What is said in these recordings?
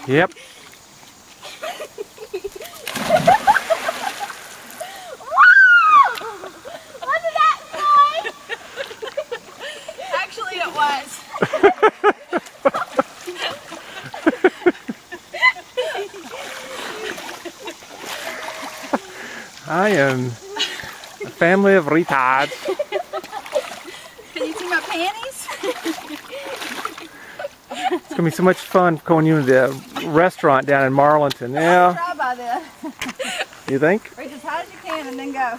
Yep. Wasn't that fun? Actually, it was. I am a family of retards. Can you see my panties? It's gonna be so much fun going you to the restaurant down in Marlinton. Yeah, Try by this. you think? Reach as high as you can and then go.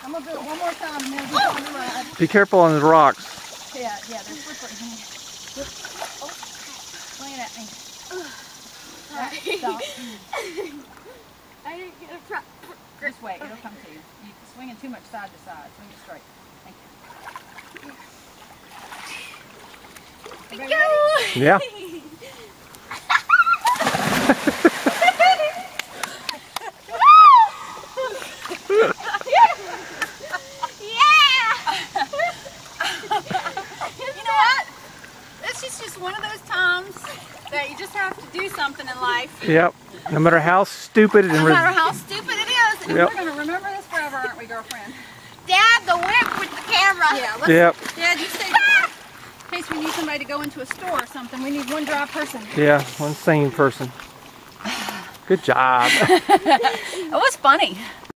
I'm gonna do it one more time and then we'll be on the ride. Be careful on the rocks. Yeah, they're slippery. Oh, swing it at me. Stop. I didn't get a prop. This way, it'll come to you. You're swinging too much side to side. Swing it straight. Thank you. Everybody ready? Yeah. You know what? This is just one of those times that you just have to do something in life. Yep. No matter how stupid and No matter how stupid it is, and Yep. we're going to remember this forever, aren't we, girlfriend? Dad, the whip with the camera. Yeah, let's, Yep. Dad, you stay there. In case we need somebody to go into a store or something, we need one dry person. Yeah, one sane person. Good job. It was funny.